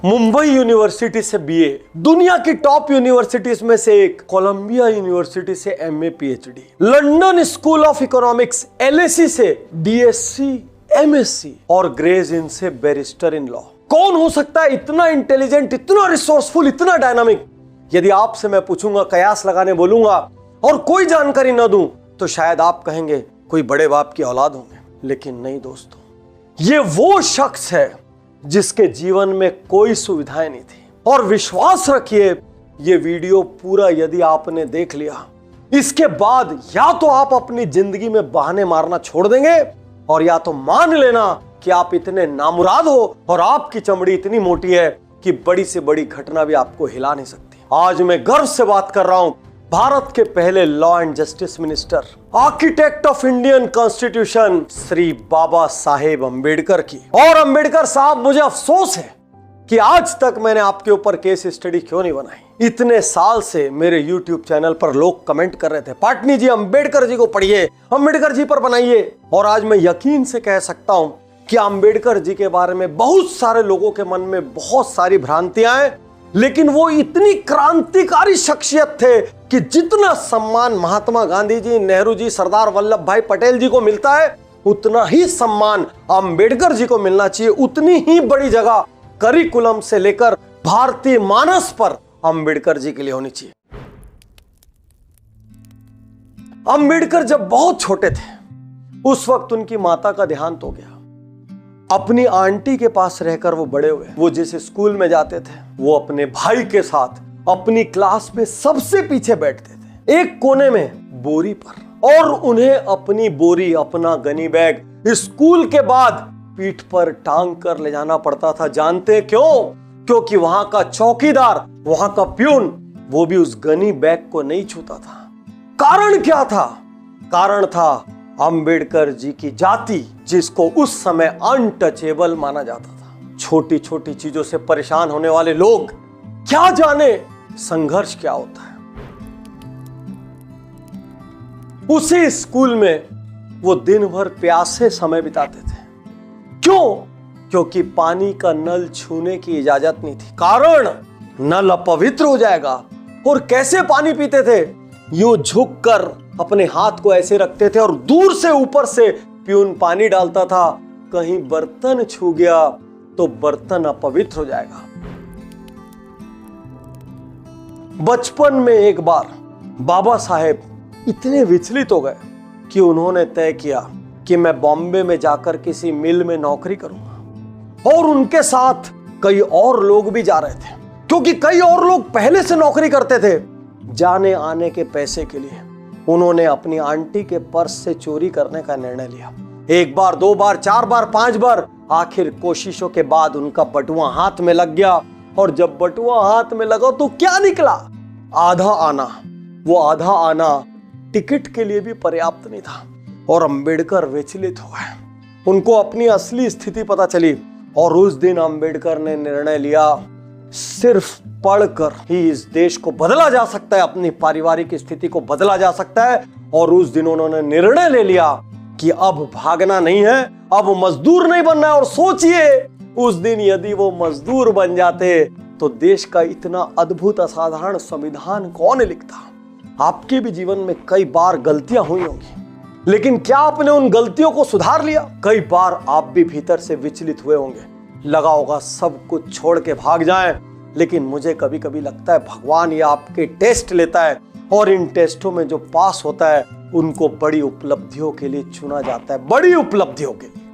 Mumbai university से BA, दुनिया की टॉप यूनिवर्सिटीज में से एक, कोलंबिया यूनिवर्सिटी से MA PhD, London school of economics LAC से बीएससी एमएससी और ग्रेज इन से बैरिस्टर इन लॉ। कौन हो सकता है इतना इंटेलिजेंट, इतना रिसोर्सफुल, इतना डायनामिक? यदि आपसे मैं पूछूंगा, कयास लगाने बोलूंगा और कोई जानकारी ना दूं तो शायद आप कहेंगे कोई बड़े बाप की औलाद होंगे। लेकिन नहीं दोस्तों, ये वो शख्स है जिसके जीवन में कोई सुविधाएं नहीं थी। और विश्वास रखिए, ये वीडियो पूरा यदि आपने देख लिया, इसके बाद या तो आप अपनी जिंदगी में बहाने मारना छोड़ देंगे और या तो मान लेना कि आप इतने नामुराद हो और आपकी चमड़ी इतनी मोटी है कि बड़ी से बड़ी घटना भी आपको हिला नहीं सकती। आज मैं गर्व से बात कर रहा हूं भारत के पहले law and justice minister, architect of Indian constitution Shri Baba Saheb Ambedkar की। और अम्बेडकर साहब, मुझे अफसोस है कि आज तक मैंने आपके ऊपर केस स्टडी क्यों नहीं बनाई। इतने साल से मेरे YouTube चैनल पर लोग कमेंट कर रहे थे, पाटनी जी अम्बेडकर जी को पढ़िए, अम्बेडकर जी पर बनाइए। और आज मैं यकीन से कह सकता हूं कि अम्बेडकर जी के बारे में बहुत सारे लोगों के मन में बहुत सारी भ्रांतियां हैं, लेकिन वो इतनी क्रांतिकारी शख्सियत थे कि जितना सम्मान महात्मा गांधी जी, नेहरू जी, सरदार वल्लभ भाई पटेल जी को मिलता है, उतना ही सम्मान अम्बेडकर जी को मिलना चाहिए। उतनी ही बड़ी जगह करिकुलम से लेकर भारतीय मानस पर अम्बेडकर जी के लिए होनी चाहिए। अम्बेडकर जब बहुत छोटे थे, उस वक्त उनकी माता का देहांत हो गया। अपनी आंटी के पास रहकर वो बड़े हुए। वो जिस स्कूल में जाते थे, वो अपने भाई के साथ अपनी क्लास में सबसे पीछे बैठते थे, एक कोने में बोरी पर। और उन्हें अपनी बोरी, अपना गनी बैग स्कूल के बाद पीठ पर टांग कर ले जाना पड़ता था। जानते क्यों? क्योंकि वहां का चौकीदार, वहां का प्यून, वो भी उस गनी बैग को नहीं छूता था। कारण क्या था? कारण था अंबेडकर जी की जाति, जिसको उस समय अनटचेबल माना जाता था। छोटी छोटी चीजों से परेशान होने वाले लोग क्या जाने संघर्ष क्या होता है। उसी स्कूल में वो दिन भर प्यासे समय बिताते थे। क्यों? क्योंकि पानी का नल छूने की इजाजत नहीं थी। कारण, नल अपवित्र हो जाएगा। और कैसे पानी पीते थे? यूं झुककर अपने हाथ को ऐसे रखते थे और दूर से ऊपर से प्यून पानी डालता था। कहीं बर्तन छू गया तो बर्तन अपवित्र हो जाएगा। बचपन में एक बार बाबा साहेब इतने विचलित हो गए कि उन्होंने तय किया कि मैं बॉम्बे में जाकर किसी मिल में नौकरी करूंगा। और उनके साथ कई और लोग भी जा रहे थे, क्योंकि कई और लोग पहले से नौकरी करते थे। जाने आने के पैसे के लिए उन्होंने अपनी आंटी के पर्स से चोरी करने का निर्णय लिया। एक बार, दो बार, चार बार, पांच बार, आखिर कोशिशों के बाद उनका बटुआ हाथ में लग गया। और जब बटुआ हाथ में लगा तो क्या निकला? आधा आना। वो आधा आना टिकट के लिए भी पर्याप्त नहीं था। और अम्बेडकर विचलित हो गए। उनको अपनी असली स्थिति पता चली और उस दिन अम्बेडकर ने निर्णय लिया, सिर्फ पढ़कर ही इस देश को बदला जा सकता है, अपनी पारिवारिक स्थिति को बदला जा सकता है। और उस दिन उन्होंने निर्णय ले लिया कि अब भागना नहीं है, अब मजदूर नहीं बनना है। और सोचिए, उस दिन यदि वो मजदूर बन जाते तो देश का इतना अद्भुत असाधारण संविधान कौन लिखता? आपके भी जीवन में कई बार गलतियां हुई होंगी, लेकिन क्या आपने उन गलतियों को सुधार लिया? कई बार आप भी भीतर से विचलित हुए होंगे, लगा होगा सब कुछ छोड़ के भाग जाएं। लेकिन मुझे कभी कभी लगता है भगवान ये आपके टेस्ट लेता है और इन टेस्टों में जो पास होता है उनको बड़ी उपलब्धियों के लिए चुना जाता है, बड़ी उपलब्धियों के लिए।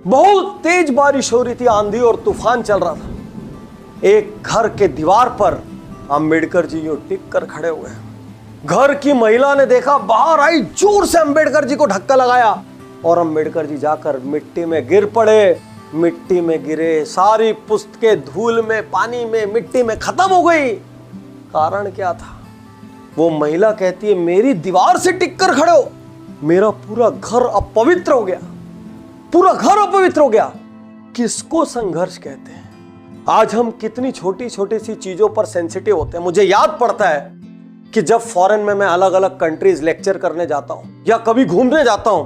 बहुत तेज बारिश हो रही थी, आंधी और तूफान चल रहा था। एक घर के दीवार पर अंबेडकर जी यूं टिक कर खड़े हुए हैं। घर की महिला ने देखा, बाहर आई, जोर से अंबेडकर जी को धक्का लगाया और अंबेडकर जी जाकर मिट्टी में गिर पड़े। मिट्टी में गिरे, सारी पुस्तकें धूल में, पानी में, मिट्टी में खत्म हो गई। कारण क्या था? वो महिला कहती है, मेरी दीवार से टिक कर खड़े हो, मेरा पूरा घर अपवित्र हो गया, पूरा घर अपवित्र हो गया। किसको संघर्ष कहते हैं? आज हम कितनी छोटी छोटी सी चीजों पर सेंसिटिव होते हैं। मुझे याद पड़ता है कि जब फॉरेन में मैं अलग अलग कंट्रीज लेक्चर करने जाता हूं या कभी घूमने जाता हूं,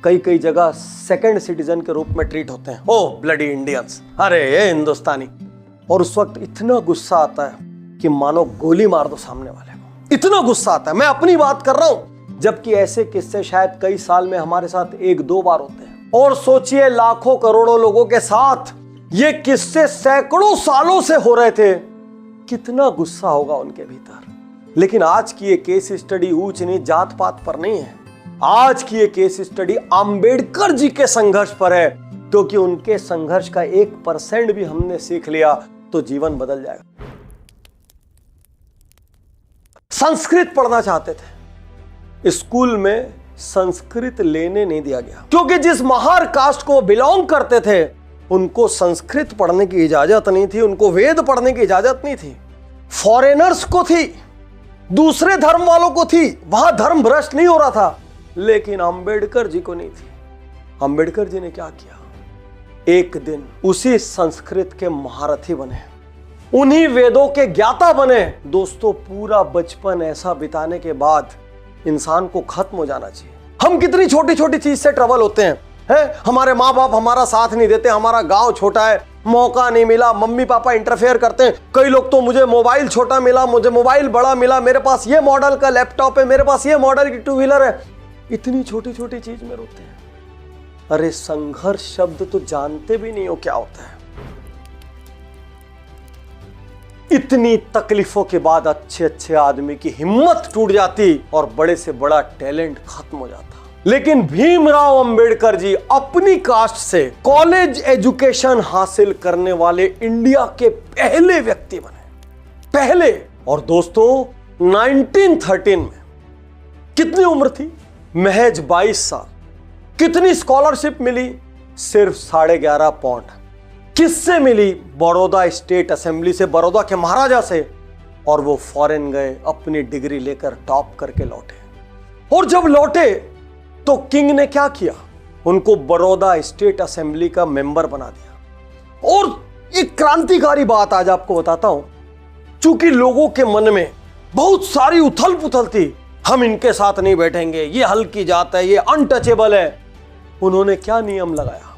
कई कई जगह सेकंड सिटीजन के रूप में ट्रीट होते हैं। ओ ब्लडी इंडियंस, अरे ये हिंदुस्तानी। और उस वक्त इतना गुस्सा आता है कि मानो गोली मार दो सामने वाले को, इतना गुस्सा आता है। मैं अपनी बात कर रहा हूं, जबकि ऐसे किस्से शायद कई साल में हमारे साथ एक दो बार होते हैं। और सोचिए लाखों करोड़ों लोगों के साथ ये किस्से सैकड़ों सालों से हो रहे थे, कितना गुस्सा होगा उनके भीतर। लेकिन आज की ये केस स्टडी ऊंच नीच जात पात पर नहीं है। आज की ये केस स्टडी अंबेडकर जी के संघर्ष पर है, क्योंकि उनके संघर्ष का 1% भी हमने सीख लिया तो जीवन बदल जाएगा। संस्कृत पढ़ना चाहते थे, स्कूल में संस्कृत लेने नहीं दिया गया, क्योंकि जिस महार कास्ट को बिलोंग करते थे उनको संस्कृत पढ़ने की इजाजत नहीं थी, उनको वेद पढ़ने की इजाजत नहीं थी। फॉरेनर्स को थी, दूसरे धर्म वालों को थी, वहां धर्म भ्रष्ट नहीं हो रहा था, लेकिन अंबेडकर जी को नहीं थी। अंबेडकर जी ने क्या किया, एक दिन उसी संस्कृत के महारथी बने, उन्हीं वेदों के ज्ञाता बने। दोस्तों, पूरा बचपन ऐसा बिताने के बाद इंसान को खत्म हो जाना चाहिए। हम कितनी छोटी छोटी चीज से ट्रबल होते हैं, हमारे माँ बाप हमारा साथ नहीं देते, हमारा गांव छोटा है, मौका नहीं मिला, मम्मी पापा इंटरफेयर करते हैं। कई लोग तो मुझे मोबाइल छोटा मिला, मुझे मोबाइल बड़ा मिला, मेरे पास ये मॉडल का लैपटॉप है, मेरे पास ये मॉडल की टू व्हीलर है। इतनी छोटी छोटी चीज में रोते हैं। अरे संघर्ष शब्द तो जानते भी नहीं हो क्या होता है। इतनी तकलीफों के बाद अच्छे अच्छे आदमी की हिम्मत टूट जाती और बड़े से बड़ा टैलेंट खत्म हो जाता। लेकिन भीमराव अंबेडकर जी अपनी कास्ट से कॉलेज एजुकेशन हासिल करने वाले इंडिया के पहले व्यक्ति बने, पहले। और दोस्तों 1913 में कितनी उम्र थी, महज 22 साल। कितनी स्कॉलरशिप मिली, सिर्फ 11.5 पाउंड। किससे मिली, बड़ौदा स्टेट असेंबली से, बड़ौदा के महाराजा से। और वो फॉरेन गए, अपनी डिग्री लेकर टॉप करके लौटे। और जब लौटे तो किंग ने क्या किया, उनको बड़ौदा स्टेट असेंबली का मेंबर बना दिया। और एक क्रांतिकारी बात आज आपको बताता हूं, चूंकि लोगों के मन में बहुत सारी उथल पुथल थी, हम इनके साथ नहीं बैठेंगे, ये हल्की जात है, ये अनटचेबल है। उन्होंने क्या नियम लगाया,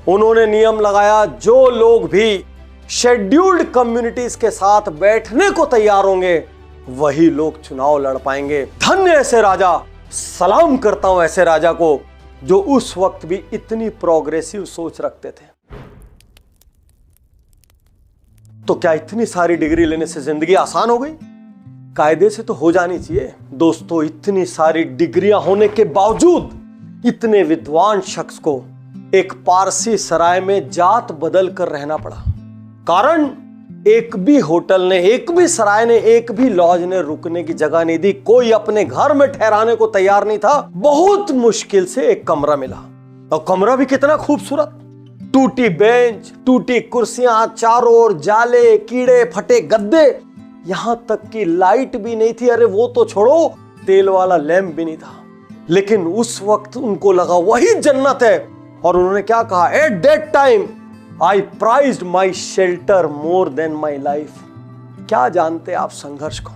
उन्होंने नियम लगाया, जो लोग भी शेड्यूल्ड कम्युनिटीज के साथ बैठने को तैयार होंगे वही लोग चुनाव लड़ पाएंगे। धन्य ऐसे राजा, सलाम करता हूं ऐसे राजा को, जो उस वक्त भी इतनी प्रोग्रेसिव सोच रखते थे। तो क्या इतनी सारी डिग्री लेने से जिंदगी आसान हो गई? कायदे से तो हो जानी चाहिए। दोस्तों, इतनी सारी डिग्रियां होने के बावजूद इतने विद्वान शख्स को एक पारसी सराय में जात बदल कर रहना पड़ा। कारण, एक भी होटल ने, एक भी सराय ने, एक भी लॉज ने रुकने की जगह नहीं दी, कोई अपने घर में ठहराने को तैयार नहीं था। बहुत मुश्किल से एक कमरा मिला, और कमरा भी कितना खूबसूरत। टूटी बेंच, टूटी कुर्सियां, चारों ओर जाले, कीड़े फटे गद्दे, यहां तक कि लाइट भी नहीं थी। अरे वो तो छोड़ो, तेल वाला लैंप भी नहीं था। लेकिन उस वक्त उनको लगा वही जन्नत है। और उन्होंने क्या कहा, at that time I prized my shelter more than my life. क्या जानते आप संघर्ष को?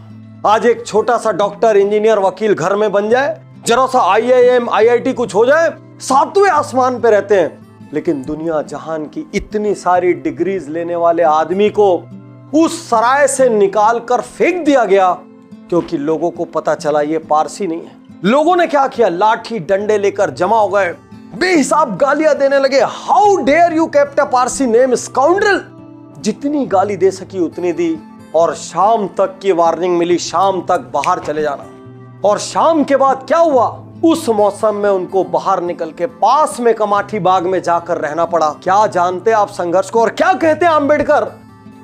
आज एक छोटा सा डॉक्टर, इंजीनियर, वकील घर में बन जाए, जरा सा IIM, IIT कुछ हो जाए, 7वें आसमान पे रहते हैं। लेकिन दुनिया जहान की इतनी सारी डिग्रीज लेने वाले आदमी को उस सराय से निकाल कर फेंक दिया गया, क्योंकि लोगों को पता चला ये पारसी नहीं है। लोगों ने क्या किया, लाठी डंडे लेकर जमा हो गए, बेहिसाब गालियां देने लगे। How dare you kept a Parsi name scoundrel. जितनी गाली दे सकी उतनी दी, और शाम तक की वार्निंग मिली, शाम तक बाहर चले जाना। और शाम के बाद क्या हुआ, उस मौसम में उनको बाहर निकल के पास में कमाठी बाग में जाकर रहना पड़ा। क्या जानते आप संघर्ष को? और क्या कहते हैं अम्बेडकर,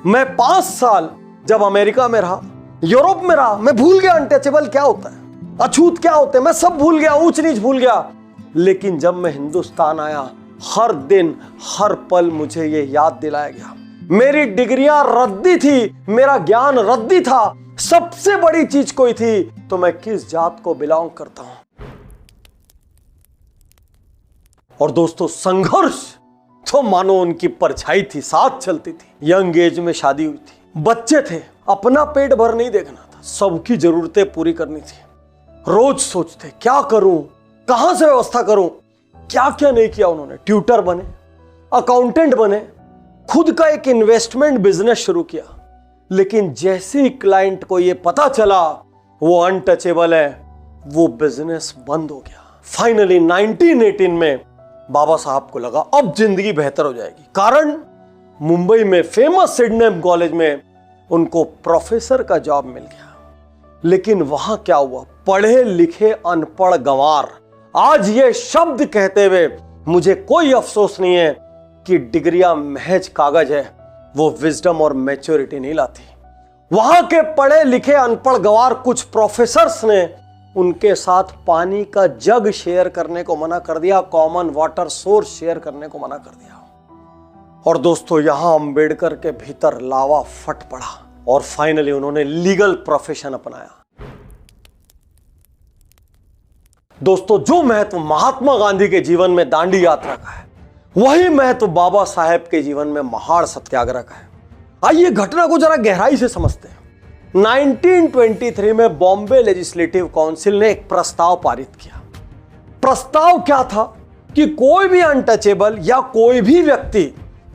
मैं 5 साल जब अमेरिका में रहा, यूरोप में रहा, मैं भूल गया अनटचेबल क्या होता है, अछूत क्या होते हैं, मैं सब भूल गया, ऊंच नीच भूल गया। लेकिन जब मैं हिंदुस्तान आया, हर दिन हर पल मुझे ये याद दिलाया गया, मेरी डिग्रियां रद्दी थी, मेरा ज्ञान रद्दी था, सबसे बड़ी चीज कोई थी तो मैं किस जात को बिलोंग करता हूं। और दोस्तों, संघर्ष तो मानो उनकी परछाई थी, साथ चलती थी। यंग एज में शादी हुई थी, बच्चे थे, अपना पेट भर नहीं देखना था, सबकी जरूरतें पूरी करनी थी। रोज सोचते क्या करूं, कहां से व्यवस्था करूं, क्या क्या नहीं किया उन्होंने। ट्यूटर बने, अकाउंटेंट बने, खुद का एक इन्वेस्टमेंट बिजनेस शुरू किया। लेकिन जैसे ही क्लाइंट को यह पता चला वो अनटचेबल है, वो बिजनेस बंद हो गया। फाइनली 1918 में बाबा साहब को लगा अब जिंदगी बेहतर हो जाएगी। कारण मुंबई में फेमस सिडनेम कॉलेज में उनको प्रोफेसर का जॉब मिल गया। लेकिन वहां क्या हुआ, पढ़े लिखे अनपढ़ गंवार। आज ये शब्द कहते हुए मुझे कोई अफसोस नहीं है कि डिग्रियां महज कागज है, वो विजडम और मैच्योरिटी नहीं लाती। वहां के पढ़े लिखे अनपढ़ गंवार कुछ प्रोफेसर्स ने उनके साथ पानी का जग शेयर करने को मना कर दिया, कॉमन वाटर सोर्स शेयर करने को मना कर दिया। और दोस्तों, यहां अंबेडकर के भीतर लावा फट पड़ा और फाइनली उन्होंने लीगल प्रोफेशन अपनाया। दोस्तों, जो महत्व महात्मा गांधी के जीवन में दांडी यात्रा का है, वही महत्व बाबा साहेब के जीवन में महाड़ सत्याग्रह का है। आइए घटना को जरा गहराई से समझते हैं। 1923 में बॉम्बे लेजिस्लेटिव काउंसिल ने एक प्रस्ताव पारित किया। प्रस्ताव क्या था कि कोई भी अनटचेबल या कोई भी व्यक्ति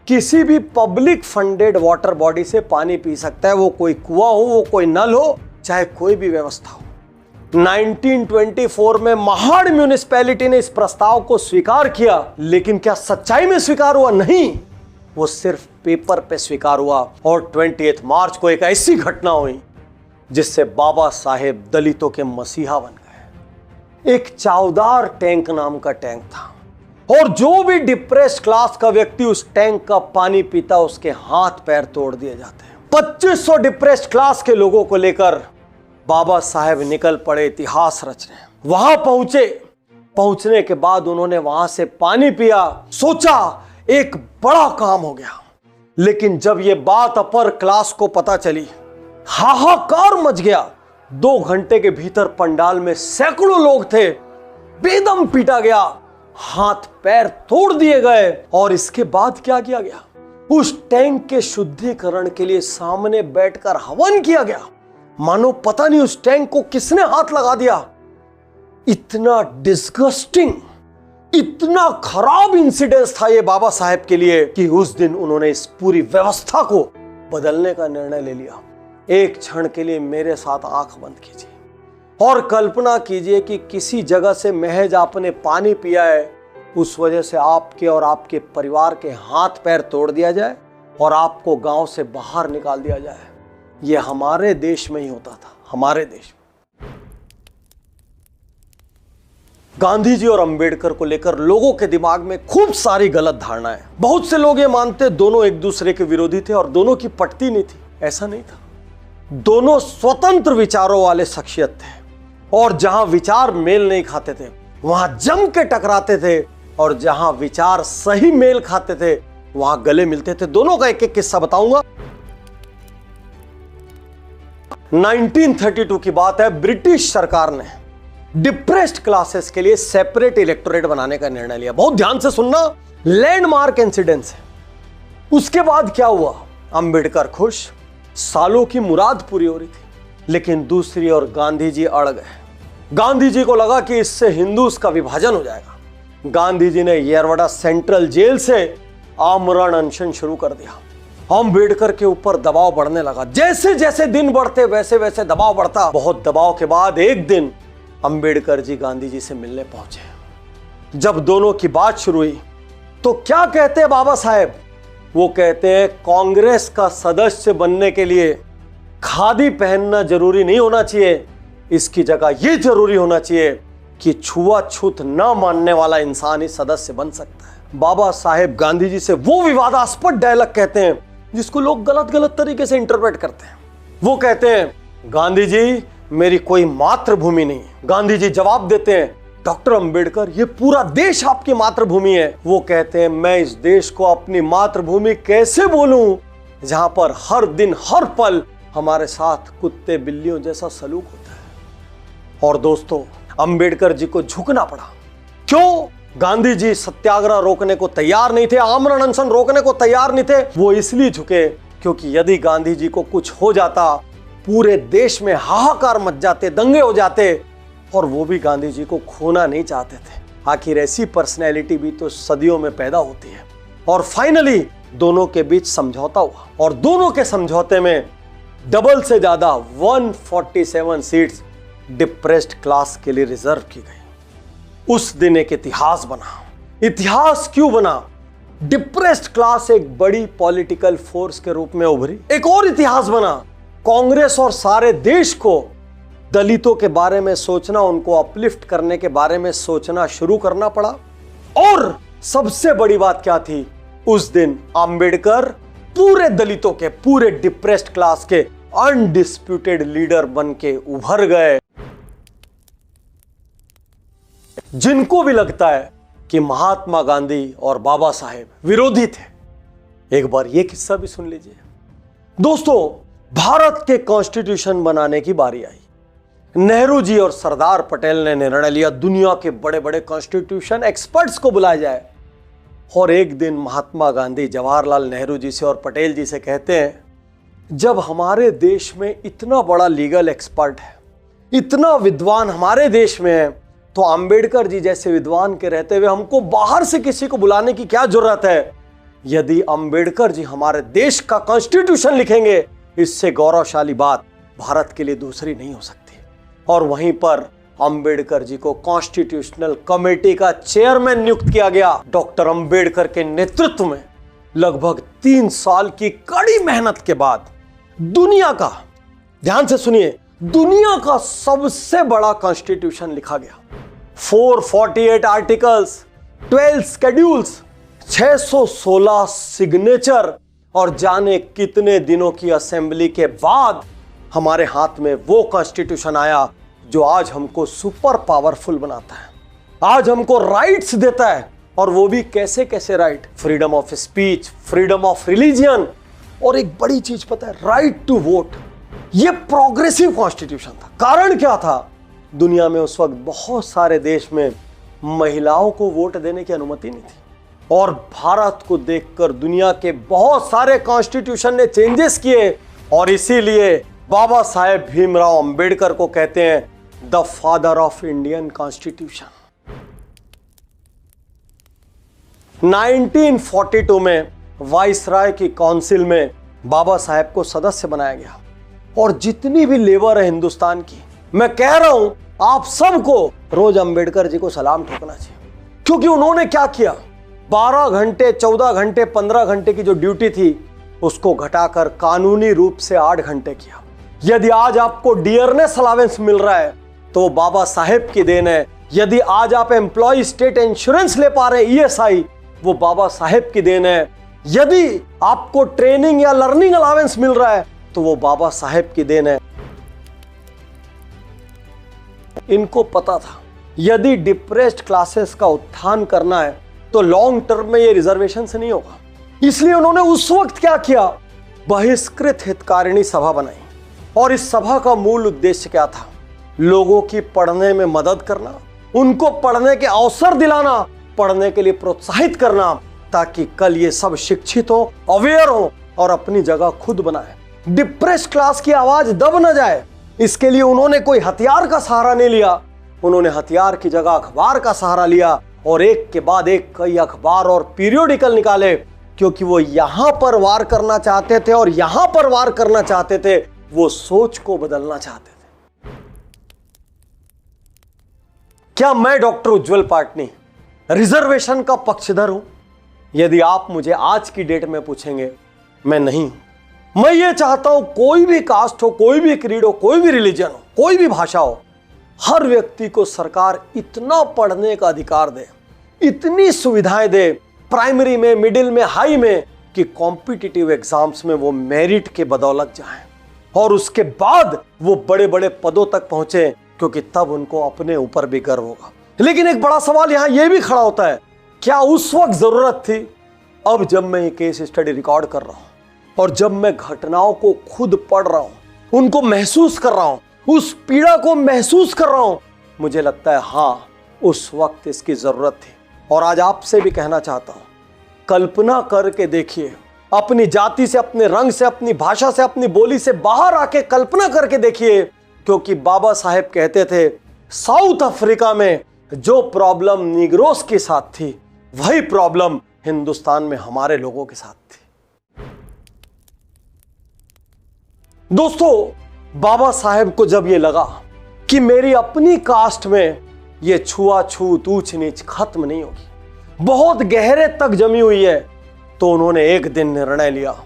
किसी भी पब्लिक फंडेड वाटर बॉडी से पानी पी सकता है, वो कोई कुआं हो, वो कोई नल हो, चाहे कोई भी व्यवस्था हो। 1924 में महाड़ म्यूनिसिपैलिटी ने इस प्रस्ताव को स्वीकार किया, लेकिन क्या सच्चाई में स्वीकार हुआ? नहीं, वो सिर्फ पेपर पे स्वीकार हुआ। और 28 मार्च को एक ऐसी घटना हुई जिससे बाबा साहेब दलितों के मसीहा बन गए। एक चावदार टैंक नाम का टैंक था और जो भी डिप्रेस्ड क्लास का व्यक्ति उस टैंक का पानी पीता उसके हाथ पैर तोड़ दिए जाते हैं। 2500 डिप्रेस्ड क्लास के लोगों को लेकर बाबा साहेब निकल पड़े इतिहास रचने। वहां पहुंचने के बाद उन्होंने वहां से पानी पिया, सोचा एक बड़ा काम हो गया। लेकिन जब यह बात अपर क्लास को पता चली, हाहाकार मच गया। 2 घंटे के भीतर पंडाल में सैकड़ों लोग थे, बेदम पीटा गया, हाथ पैर तोड़ दिए गए। और इसके बाद क्या किया गया? उस टैंक के शुद्धिकरण के लिए सामने बैठकर हवन किया गया। मानो पता नहीं उस टैंक को किसने हाथ लगा दिया। इतना डिस्गस्टिंग, इतना खराब इंसिडेंस था ये बाबा साहेब के लिए कि उस दिन उन्होंने इस पूरी व्यवस्था को बदलने का निर्णय ले लिया। एक क्षण के लिए मेरे साथ आंख बंद कीजिए और कल्पना कीजिए कि किसी जगह से महज आपने पानी पिया है, उस वजह से आपके और आपके परिवार के हाथ पैर तोड़ दिया जाए और आपको गांव से बाहर निकाल दिया जाए। यह हमारे देश में ही होता था, हमारे देश में। गांधी जी और अंबेडकर को लेकर लोगों के दिमाग में खूब सारी गलत धारणाएं। बहुत से लोग ये मानते दोनों एक दूसरे के विरोधी थे और दोनों की पटती नहीं थी। ऐसा नहीं था। दोनों स्वतंत्र विचारों वाले शख्सियत थे और जहां विचार मेल नहीं खाते थे वहां जम के टकराते थे और जहां विचार सही मेल खाते थे वहां गले मिलते थे। दोनों का एक एक किस्सा बताऊंगा। 1932 की बात है। ब्रिटिश सरकार ने डिप्रेस्ड क्लासेस के लिए सेपरेट इलेक्टोरेट बनाने का निर्णय लिया। बहुत ध्यान से सुनना, लैंडमार्क इंसिडेंस है। उसके बाद क्या हुआ? अंबेडकर खुश, सालों की मुराद पूरी हो रही थी। लेकिन दूसरी ओर गांधी जी अड़ गए। गांधी जी को लगा कि इससे हिंदूज का विभाजन हो जाएगा। गांधी जी ने येरवड़ा सेंट्रल जेल से आमरण अनशन शुरू कर दिया। अंबेडकर के ऊपर दबाव बढ़ने लगा। जैसे जैसे दिन बढ़ते वैसे वैसे दबाव बढ़ता। बहुत दबाव के बाद एक दिन अंबेडकर जी गांधी जी से मिलने पहुंचे। जब दोनों की बात शुरू हुई तो क्या कहते हैं बाबा साहेब? वो कहते हैं कांग्रेस का सदस्य बनने के लिए खादी पहनना जरूरी नहीं होना चाहिए, इसकी जगह यह जरूरी होना चाहिए कि छुआछूत न मानने वाला इंसान ही सदस्य बन सकता है। बाबा साहेब गांधी जी से वो विवादास्पद डायलॉग कहते हैं जिसको लोग गलत गलत तरीके से इंटरप्रेट करते हैं। वो कहते हैं, गांधी जी मेरी कोई मातृभूमि नहीं। गांधी जी जवाब देते हैं, डॉक्टर अंबेडकर ये पूरा देश आपकी मातृभूमि है। वो कहते हैं, मैं इस देश को अपनी मातृभूमि कैसे बोलूं जहां पर हर दिन हर पल हमारे साथ कुत्ते बिल्लियों जैसा सलूक होता है। और दोस्तों, अंबेडकर जी को झुकना पड़ा। क्यों? गांधी जी सत्याग्रह रोकने को तैयार नहीं थे, आमरण अनशन रोकने को तैयार नहीं थे। वो इसलिए झुके क्योंकि यदि गांधी जी को कुछ हो जाता पूरे देश में हाहाकार मच जाते, दंगे हो जाते, और वो भी गांधी जी को खोना नहीं चाहते थे। आखिर ऐसी पर्सनैलिटी भी तो सदियों में पैदा होती है। और फाइनली दोनों के बीच समझौता हुआ और दोनों के समझौते में डबल से ज्यादा 147 सीट्स डिप्रेस्ड क्लास के लिए रिजर्व की गई। उस दिन एक इतिहास बना। इतिहास क्यों बना? डिप्रेस्ड क्लास एक बड़ी पॉलिटिकल फोर्स के रूप में उभरी। एक और इतिहास बना। कांग्रेस और सारे देश को दलितों के बारे में सोचना, उनको अपलिफ्ट करने के बारे में सोचना शुरू करना पड़ा। और सबसे बड़ी बात क्या थी? उस दिन अंबेडकर पूरे दलितों के, पूरे डिप्रेस्ड क्लास के अनडिस्प्यूटेड लीडर बन के उभर गए। जिनको भी लगता है कि महात्मा गांधी और बाबा साहेब विरोधी थे, एक बार यह किस्सा भी सुन लीजिए। दोस्तों, भारत के कॉन्स्टिट्यूशन बनाने की बारी आई। नेहरू जी और सरदार पटेल ने निर्णय लिया दुनिया के बड़े बड़े कॉन्स्टिट्यूशन एक्सपर्ट्स को बुलाया जाए। और एक दिन महात्मा गांधी जवाहरलाल नेहरू जी से और पटेल जी से कहते हैं, जब हमारे देश में इतना बड़ा लीगल एक्सपर्ट है, इतना विद्वान हमारे देश में है, तो अंबेडकर जी जैसे विद्वान के रहते हुए हमको बाहर से किसी को बुलाने की क्या जरूरत है? यदि अंबेडकर जी हमारे देश का कॉन्स्टिट्यूशन लिखेंगे, इससे गौरवशाली बात भारत के लिए दूसरी नहीं हो सकती। और वहीं पर अंबेडकर जी को कॉन्स्टिट्यूशनल कमेटी का चेयरमैन नियुक्त किया गया। डॉक्टर अंबेडकर के नेतृत्व में लगभग 3 साल की कड़ी मेहनत के बाद दुनिया का, ध्यान से सुनिए, दुनिया का सबसे बड़ा कॉन्स्टिट्यूशन लिखा गया। 448 आर्टिकल्स, 12 शेड्यूल्स, 616 सिग्नेचर और जाने कितने दिनों की असेंबली के बाद हमारे हाथ में वो कॉन्स्टिट्यूशन आया जो आज हमको सुपर पावरफुल बनाता है, आज हमको राइट्स देता है। और वो भी कैसे कैसे right? Freedom of speech, freedom of religion, और एक बड़ी चीज पता है, राइट टू वोट। ये प्रोग्रेसिव कॉन्स्टिट्यूशन था। कारण क्या था? दुनिया में उस वक्त बहुत सारे देश में महिलाओं को वोट देने की अनुमति नहीं थी। और भारत को देखकर दुनिया के बहुत सारे कॉन्स्टिट्यूशन ने चेंजेस किए। और इसीलिए बाबा साहेब भीमराव अंबेडकर को कहते हैं the father of Indian constitution. 1942 में वाइसराय की काउंसिल में बाबा साहेब को सदस्य बनाया गया। और जितनी भी लेबर है हिंदुस्तान की, मैं कह रहा हूं आप सबको रोज अंबेडकर जी को सलाम ठोकना चाहिए। क्योंकि उन्होंने क्या किया? 12 घंटे, 14 घंटे, 15 घंटे की जो ड्यूटी थी उसको घटाकर कानूनी रूप से 8 घंटे किया। यदि आज आपको डियरनेस अलावेंस मिल रहा है तो वो बाबा साहेब की देन है। यदि आज आप एम्प्लॉय स्टेट इंश्योरेंस ले पा रहे हैं, ESI, वो बाबा साहेब की देन है। यदि आपको ट्रेनिंग या लर्निंग अलावेंस मिल रहा है तो वो बाबा साहेब की देन है। इनको पता था यदि डिप्रेस्ड क्लासेस का उत्थान करना है तो लॉन्ग टर्म में ये रिजर्वेशन से नहीं होगा। इसलिए उन्होंने उस वक्त क्या किया? बहिष्कृत हितकारिणी सभा बनाई। और इस सभा का मूल उद्देश्य क्या था? लोगों की पढ़ने में मदद करना, उनको पढ़ने के अवसर दिलाना, पढ़ने के लिए प्रोत्साहित करना, ताकि कल ये सब शिक्षित हो, अवेयर हो और अपनी जगह खुद बनाए। डिप्रेस्ड क्लास की आवाज दब न जाए, इसके लिए उन्होंने कोई हथियार का सहारा नहीं लिया। उन्होंने हथियार की जगह अखबार का सहारा लिया और एक के बाद एक कई अखबार और पीरियोडिकल निकाले, क्योंकि वो यहां पर वार करना चाहते थे और यहां पर वार करना चाहते थे। वो सोच को बदलना चाहते थे। क्या मैं डॉक्टर उज्जवल पाटनी रिजर्वेशन का पक्षधर हूं? यदि आप मुझे आज की डेट में पूछेंगे, मैं नहीं हूं। मैं ये चाहता हूं कोई भी कास्ट हो, कोई भी क्रीड हो, कोई भी रिलीजन हो, कोई भी भाषा हो, हर व्यक्ति को सरकार इतना पढ़ने का अधिकार दे, इतनी सुविधाएं दे, प्राइमरी में, मिडिल में, हाई में, कि कॉम्पिटिटिव एग्जाम्स में वो मेरिट के बदौलत जाएं और उसके बाद वो बड़े बड़े पदों तक पहुंचे, क्योंकि तब उनको अपने ऊपर भी गर्व होगा। लेकिन एक बड़ा सवाल यहां यह भी खड़ा होता है, क्या उस वक्त जरूरत थी? अब जब मैं ये केस स्टडी रिकॉर्ड कर रहा हूं और जब मैं घटनाओं को खुद पढ़ रहा हूं, उनको महसूस कर रहा हूं, उस पीड़ा को महसूस कर रहा हूं, मुझे लगता है हां, उस वक्त इसकी जरूरत थी। और आज आपसे भी कहना चाहता हूं, कल्पना करके देखिए, अपनी जाति से, अपने रंग से, अपनी भाषा से, अपनी बोली से बाहर आके कल्पना करके देखिए, क्योंकि बाबा साहेब कहते थे साउथ अफ्रीका में जो प्रॉब्लम निग्रोस के साथ थी वही प्रॉब्लम हिंदुस्तान में हमारे लोगों के साथ थी। दोस्तों, बाबा साहेब को जब यह लगा कि मेरी अपनी कास्ट में यह छुआछूत ऊंच नीच खत्म नहीं होगी, बहुत गहरे तक जमी हुई है, तो उन्होंने एक दिन निर्णय लिया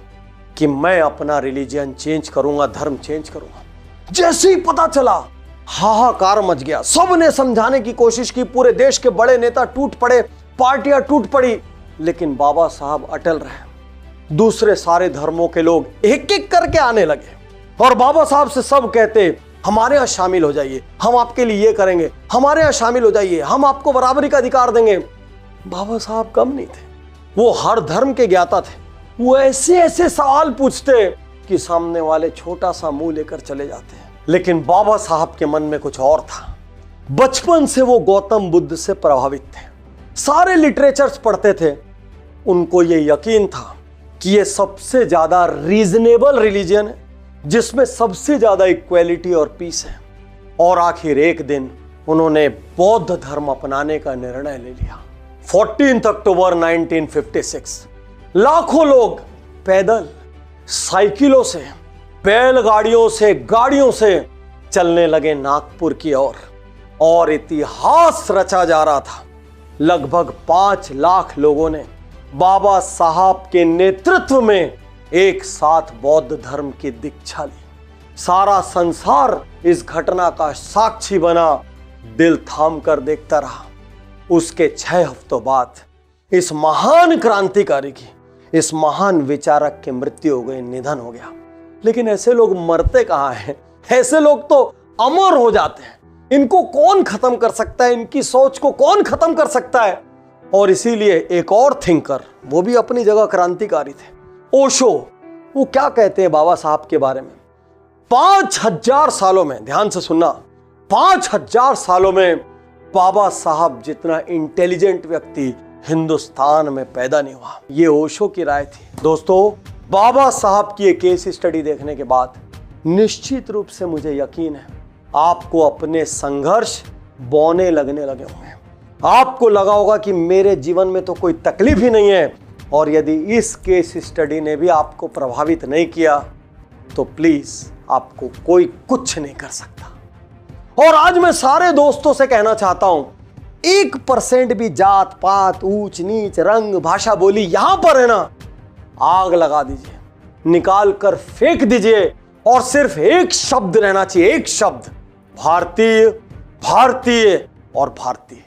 कि मैं अपना रिलीजन चेंज करूंगा, धर्म चेंज करूंगा। जैसे ही पता चला हाहाकार मच गया। सबने समझाने की कोशिश की, पूरे देश के बड़े नेता टूट पड़े, पार्टियां टूट पड़ी, लेकिन बाबा साहब अटल रहे। दूसरे सारे धर्मों के लोग एक एक करके आने लगे और बाबा साहब से सब कहते हमारे यहां शामिल हो जाइए, हम आपके लिए ये करेंगे, हमारे यहां शामिल हो जाइए, हम आपको बराबरी का अधिकार देंगे। बाबा साहब कम नहीं थे, वो हर धर्म के ज्ञाता थे। वो ऐसे ऐसे सवाल पूछते कि सामने वाले छोटा सा मुंह लेकर चले जाते हैं। लेकिन बाबा साहब के मन में कुछ और था। बचपन से वो गौतम बुद्ध से प्रभावित थे, सारे लिटरेचर्स पढ़ते थे। उनको ये यकीन था कि ये सबसे ज्यादा रीजनेबल रिलीजन है, जिसमें सबसे ज्यादा इक्वेलिटी और पीस है। और आखिर एक दिन उन्होंने बौद्ध धर्म अपनाने का निर्णय ले लिया। 14 अक्टूबर 1956 लाखों लोग पैदल, साइकिलों से, बैलगाड़ियों से, गाड़ियों से चलने लगे नागपुर की ओर और इतिहास रचा जा रहा था। लगभग 5 लाख लोगों ने बाबा साहब के नेतृत्व में एक साथ बौद्ध धर्म की दीक्षा ली। सारा संसार इस घटना का साक्षी बना, दिल थाम कर देखता रहा। उसके 6 हफ्तों बाद इस महान क्रांतिकारी की, इस महान विचारक की मृत्यु हो गई, निधन हो गया। लेकिन ऐसे लोग मरते कहां हैं? ऐसे लोग तो अमर हो जाते हैं। इनको कौन खत्म कर सकता है? इनकी सोच को कौन खत्म कर सकता है? और इसीलिए एक और थिंकर, वो भी अपनी जगह क्रांतिकारी थे, ओशो, वो क्या कहते हैं बाबा साहब के बारे में? 5000 सालों में, ध्यान से सुनना, 5000 सालों में बाबा साहब जितना इंटेलिजेंट व्यक्ति हिंदुस्तान में पैदा नहीं हुआ। ये ओशो की राय थी। दोस्तों, बाबा साहब की एक केस स्टडी देखने के बाद निश्चित रूप से मुझे यकीन है आपको अपने संघर्ष बौने लगने लगे होंगे। आपको लगा होगा कि मेरे जीवन में तो कोई तकलीफ ही नहीं है, और यदि इस केस स्टडी ने भी आपको प्रभावित नहीं किया तो प्लीज आपको कोई कुछ नहीं कर सकता। और आज मैं सारे दोस्तों से कहना चाहता हूं, 1% भी जात पात, ऊंच नीच, रंग, भाषा, बोली यहां पर है ना, आग लगा दीजिए, निकाल कर फेंक दीजिए, और सिर्फ एक शब्द रहना चाहिए, एक शब्द, भारतीय, भारतीय और भारतीय।